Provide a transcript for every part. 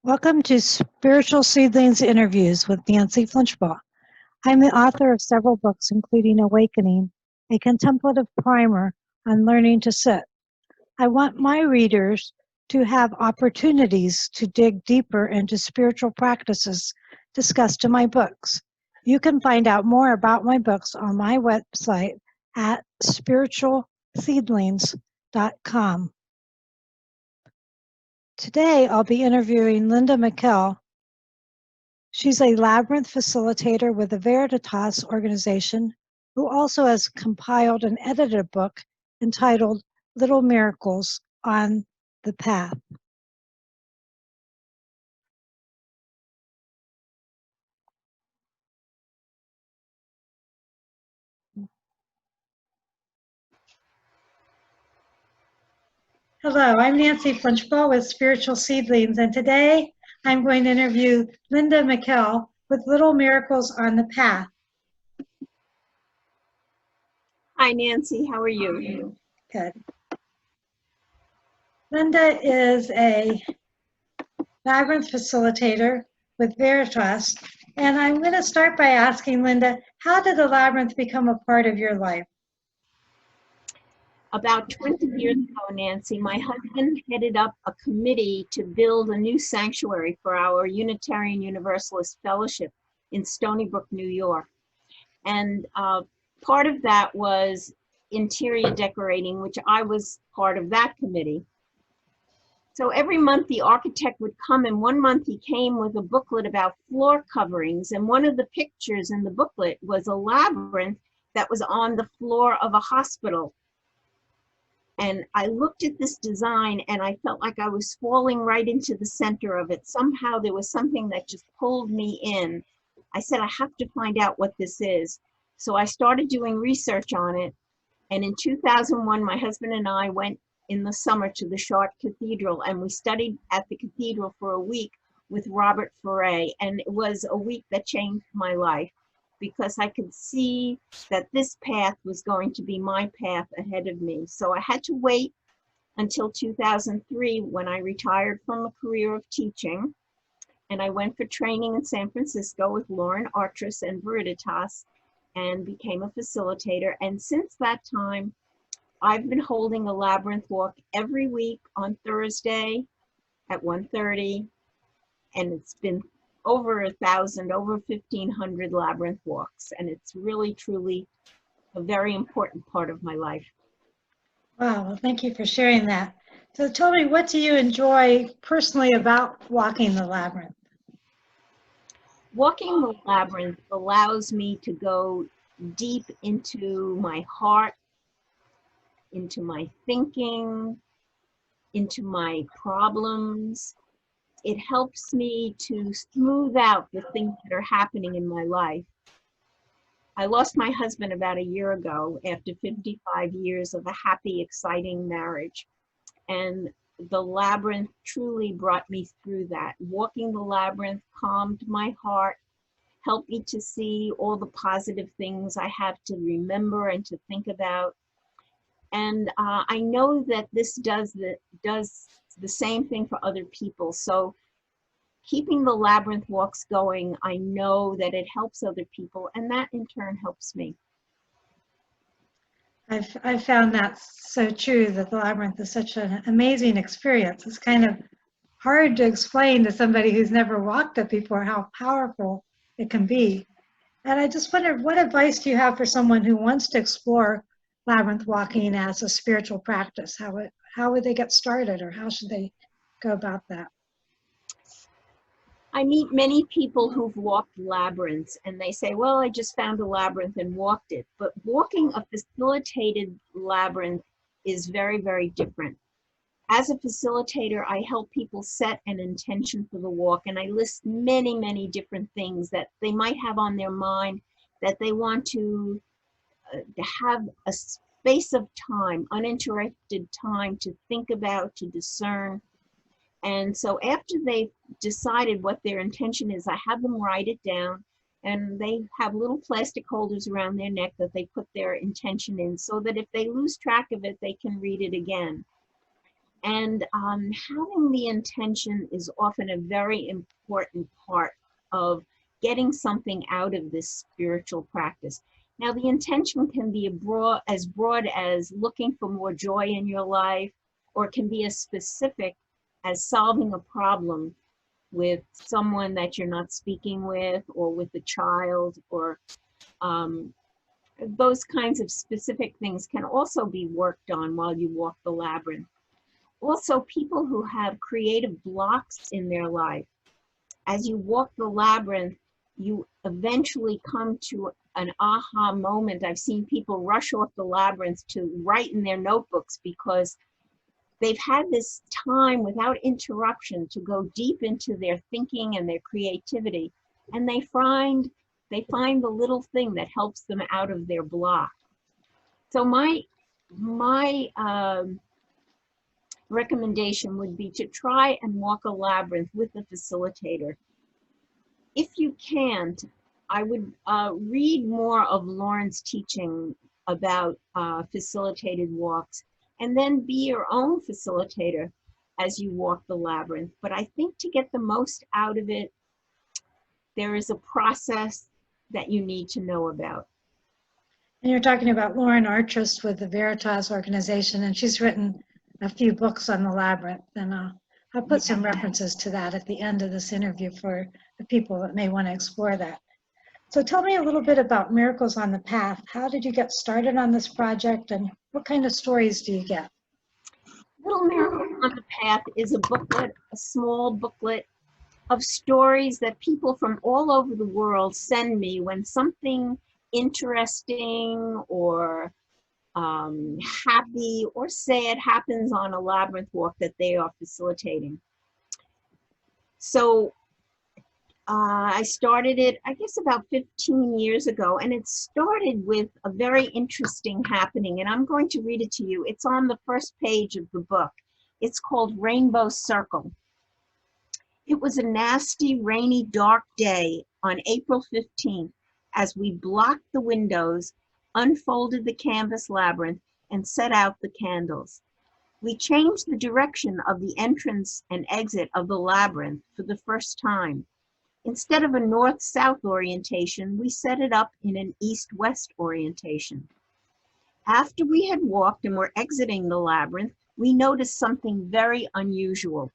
Welcome to Spiritual Seedlings Interviews with Nancy Flinchbaugh. I'm the author of several books, including Awakening, a contemplative primer on learning to sit. I want my readers to have opportunities to dig deeper into spiritual practices discussed in my books. You can find out more about my books on my website at spiritualseedlings.com. Today, I'll be interviewing Linda Mikell. She's a labyrinth facilitator with the Veritas organization, who also has compiled and edited a book entitled Little Miracles on the Path. Hello, I'm Nancy Flinchbaugh with Spiritual Seedlings, and today I'm going to interview Linda Mikell with Little Miracles on the Path. Hi, Nancy. How are you? Good. Linda is a labyrinth facilitator with Veritas, and I'm going to start by asking Linda, how did the labyrinth become a part of your life? About 20 years ago, Nancy, my husband headed up a committee to build a new sanctuary for our Unitarian Universalist Fellowship in Stony Brook, New York. And part of that was interior decorating, which I was part of that committee. So every month the architect would come, and one month he came with a booklet about floor coverings, and one of the pictures in the booklet was a labyrinth that was on the floor of a hospital. And I looked at this design and I felt like I was falling right into the center of it. Somehow there was something that just pulled me in. I said, I have to find out what this is. So I started doing research on it. And in 2001, my husband and I went in the summer to the Chartres Cathedral, and we studied at the cathedral for a week with Robert Ferre. And it was a week that changed my life, because I could see that this path was going to be my path ahead of me. So I had to wait until 2003 when I retired from a career of teaching, and I went for training in San Francisco with Lauren Artris and Veritas and became a facilitator. And since that time, I've been holding a labyrinth walk every week on Thursday at 1:30, and it's been over 1,000, over 1,500 labyrinth walks. And it's really, truly a very important part of my life. Wow, well, thank you for sharing that. So tell me, what do you enjoy personally about walking the labyrinth? Walking the labyrinth allows me to go deep into my heart, into my thinking, into my problems. It helps me to smooth out the things that are happening in my life. I lost my husband about a year ago after 55 years of a happy, exciting marriage. And the labyrinth truly brought me through that. Walking the labyrinth calmed my heart, helped me to see all the positive things I have to remember and to think about. And I know that this does the same thing for other people. So keeping the labyrinth walks going, I know that it helps other people, and that in turn helps me. I've found that so true, that the labyrinth is such an amazing experience. It's kind of hard to explain to somebody who's never walked it before how powerful it can be. And I just wondered, what advice do you have for someone who wants to explore labyrinth walking as a spiritual practice? How would they get started, or how should they go about that? I meet many people who've walked labyrinths, and they say, well, I just found a labyrinth and walked it. But walking a facilitated labyrinth is very, very different. As a facilitator, I help people set an intention for the walk, and I list many, many different things that they might have on their mind that they want to have a space of time, uninterrupted time to think about, to discern. And so after they've decided what their intention is, I have them write it down, and they have little plastic holders around their neck that they put their intention in, so that if they lose track of it, they can read it again. And having the intention is often a very important part of getting something out of this spiritual practice. Now, the intention can be as broad as looking for more joy in your life, or it can be as specific as solving a problem with someone that you're not speaking with, or with a child, or those kinds of specific things can also be worked on while you walk the labyrinth. Also, people who have creative blocks in their life, as you walk the labyrinth, you eventually come to an aha moment. I've seen people rush off the labyrinth to write in their notebooks because they've had this time without interruption to go deep into their thinking and their creativity, and they find the little thing that helps them out of their block. So my recommendation would be to try and walk a labyrinth with a facilitator. If you can't, I would read more of Lauren's teaching about facilitated walks, and then be your own facilitator as you walk the labyrinth. But I think to get the most out of it, there is a process that you need to know about. And you're talking about Lauren Artrist with the Veritas organization, and she's written a few books on the labyrinth, and I'll put some references to that at the end of this interview for the people that may want to explore that. So tell me a little bit about Miracles on the Path. How did you get started on this project, and what kind of stories do you get? Little Miracles on the Path is a booklet, a small booklet of stories that people from all over the world send me when something interesting or happy or sad happens on a labyrinth walk that they are facilitating. So I started it, I guess, about 15 years ago, and it started with a very interesting happening, and I'm going to read it to you. It's on the first page of the book. It's called Rainbow Circle. It was a nasty, rainy, dark day on April 15th as we blocked the windows, unfolded the canvas labyrinth, and set out the candles. We changed the direction of the entrance and exit of the labyrinth for the first time. Instead of a north-south orientation, we set it up in an east-west orientation. After we had walked and were exiting the labyrinth, we noticed something very unusual.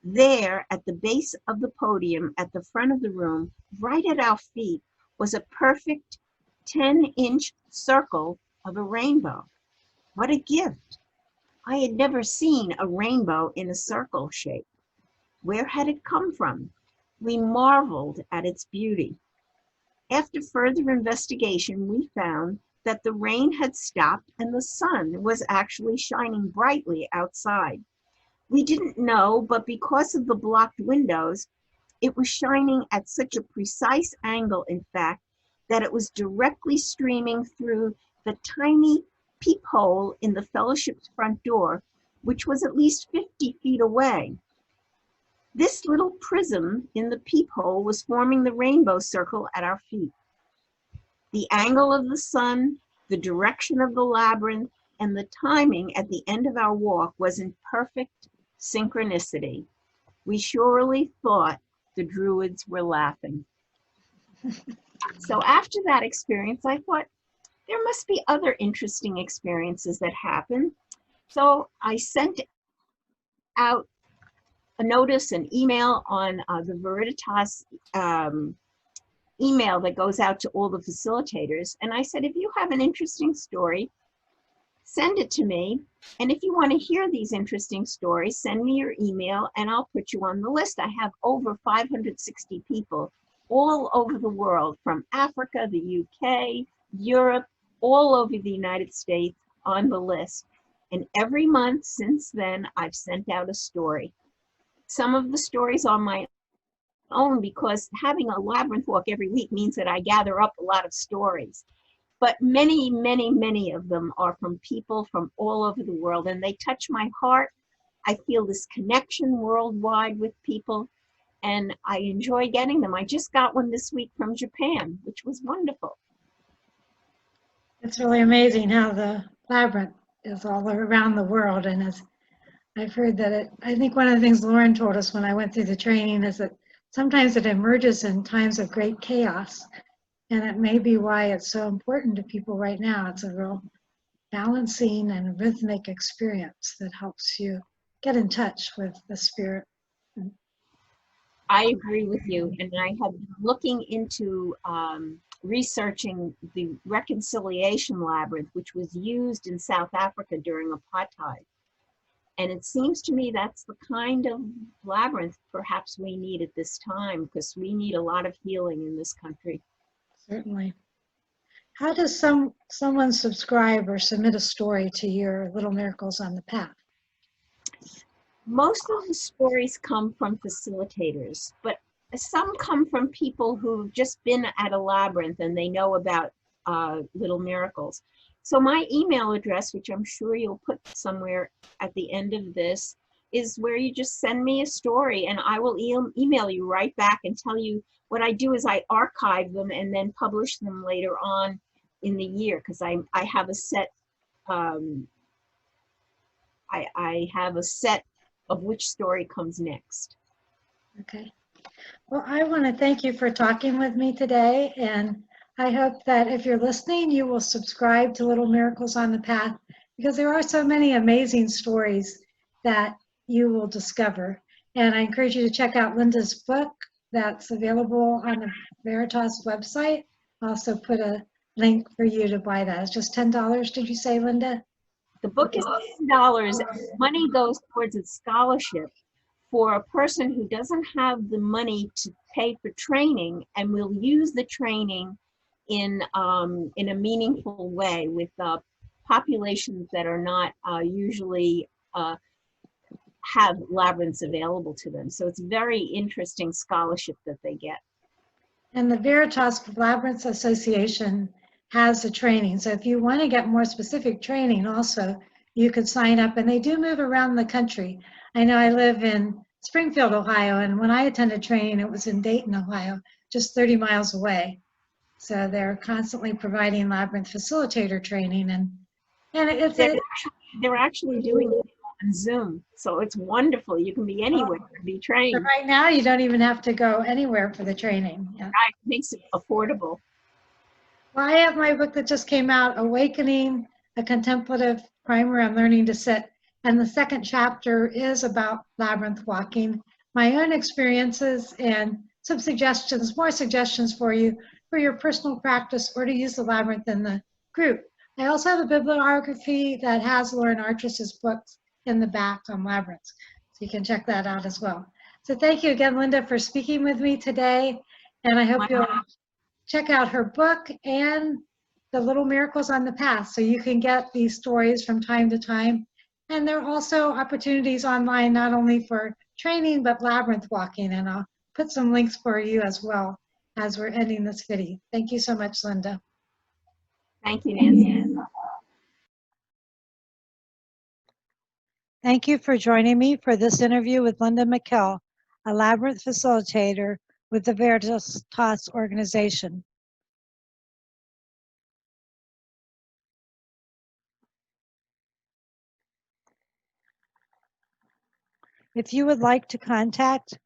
There, at the base of the podium at the front of the room, right at our feet, was a perfect 10-inch circle of a rainbow. What a gift! I had never seen a rainbow in a circle shape. Where had it come from? We marveled at its beauty. After further investigation, we found that the rain had stopped and the sun was actually shining brightly outside. We didn't know, but because of the blocked windows, it was shining at such a precise angle, in fact, that it was directly streaming through the tiny peephole in the fellowship's front door, which was at least 50 feet away. This little prism in the peephole was forming the rainbow circle at our feet. The angle of the sun, the direction of the labyrinth, and the timing at the end of our walk was in perfect synchronicity. We surely thought the Druids were laughing. So after that experience, I thought there must be other interesting experiences that happen. So I sent out a notice, an email on the Veritas email that goes out to all the facilitators. And I said, if you have an interesting story, send it to me. And if you want to hear these interesting stories, send me your email and I'll put you on the list. I have over 560 people all over the world, from Africa, the UK, Europe, all over the United States on the list. And every month since then, I've sent out a story. Some of the stories are my own because having a labyrinth walk every week means that I gather up a lot of stories. But many, many, many of them are from people from all over the world, and they touch my heart. I feel this connection worldwide with people, and I enjoy getting them. I just got one this week from Japan, which was wonderful. It's really amazing how the labyrinth is all around the world and is I've heard that I think one of the things Lauren told us when I went through the training is that sometimes it emerges in times of great chaos. And it may be why it's so important to people right now. It's a real balancing and rhythmic experience that helps you get in touch with the spirit. I agree with you, and I have been looking into researching the reconciliation labyrinth, which was used in South Africa during apartheid. And it seems to me that's the kind of labyrinth perhaps we need at this time, because we need a lot of healing in this country. Certainly. How does someone subscribe or submit a story to your Little Miracles on the Path? Most of the stories come from facilitators, but some come from people who've just been at a labyrinth and they know about Little Miracles. So my email address, which I'm sure you'll put somewhere at the end of this, is where you just send me a story and I will email you right back and tell you. What I do is I archive them and then publish them later on in the year, because I have a set I have a set of which story comes next. Okay. Well, I want to thank you for talking with me today. And I hope that if you're listening, you will subscribe to Little Miracles on the Path, because there are so many amazing stories that you will discover. And I encourage you to check out Linda's book that's available on the Veritas website. I'll also put a link for you to buy that. It's just $10, did you say, Linda? The book is $10. Money goes towards a scholarship for a person who doesn't have the money to pay for training and will use the training in a meaningful way with populations that are not usually have labyrinths available to them. So it's a very interesting scholarship that they get. And the Veritas Labyrinths Association has the training. So if you want to get more specific training also, you could sign up, and they do move around the country. I know I live in Springfield, Ohio, and when I attended training, it was in Dayton, Ohio, just 30 miles away. So they're constantly providing labyrinth facilitator training, and they're actually doing it on Zoom, so it's wonderful. You can be anywhere and be trained. So right now, you don't even have to go anywhere for the training. Yeah. Right, it makes it affordable. Well, I have my book that just came out, Awakening, a Contemplative Primer on Learning to Sit. And the second chapter is about labyrinth walking, my own experiences and some suggestions, more suggestions for you for your personal practice or to use the labyrinth in the group. I also have a bibliography that has Lauren Artras's books in the back on labyrinths. So you can check that out as well. So thank you again, Linda, for speaking with me today. And I hope you'll check out her book and the Little Miracles on the Path, so you can get these stories from time to time. And there are also opportunities online, not only for training, but labyrinth walking. And I'll put some links for you as well as we're ending this video. Thank you so much, Linda. Thank you, Nancy. Thank you for joining me for this interview with Linda Mikell, a labyrinth facilitator with the Veritas organization. If you would like to contact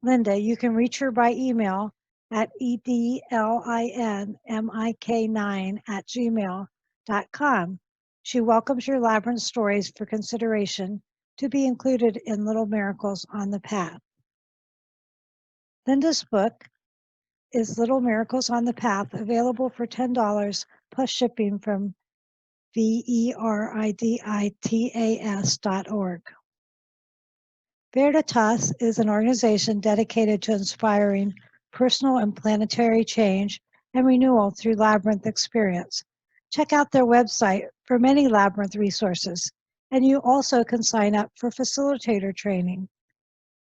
Linda, you can reach her by email at edlinmik9@gmail.com. She welcomes your labyrinth stories for consideration to be included in Little Miracles on the Path. Linda's book is Little Miracles on the Path, available for $10 plus shipping from veriditas.org. Veritas is an organization dedicated to inspiring personal and planetary change and renewal through labyrinth experience. Check out their website for many labyrinth resources, and you also can sign up for facilitator training.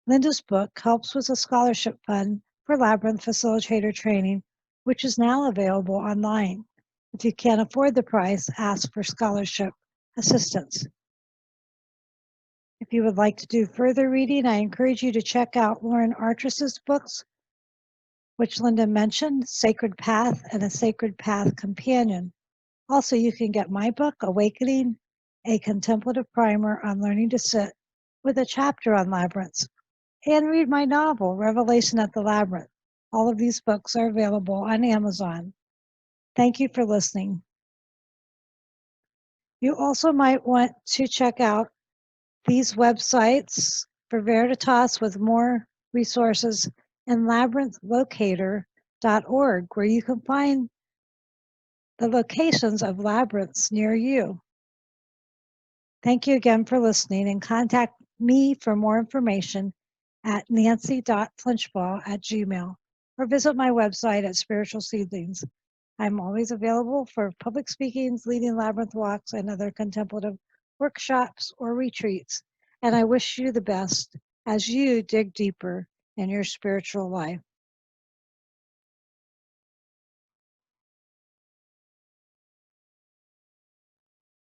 Linda's book helps with a scholarship fund for labyrinth facilitator training, which is now available online. If you can't afford the price, ask for scholarship assistance. If you would like to do further reading, I encourage you to check out Lauren Artras's books, which Linda mentioned, Sacred Path and A Sacred Path Companion. Also, you can get my book, Awakening, a contemplative primer on learning to sit with a chapter on labyrinths, and read my novel, Revelation at the Labyrinth. All of these books are available on Amazon. Thank you for listening. You also might want to check out these websites for Veritas with more resources and labyrinthlocator.org, where you can find the locations of labyrinths near you. Thank you again for listening, and contact me for more information at nancy.flinchball@gmail.com or visit my website at Spiritual Seedlings. I'm always available for public speakings, leading labyrinth walks, and other contemplative workshops or retreats. And I wish you the best as you dig deeper in your spiritual life.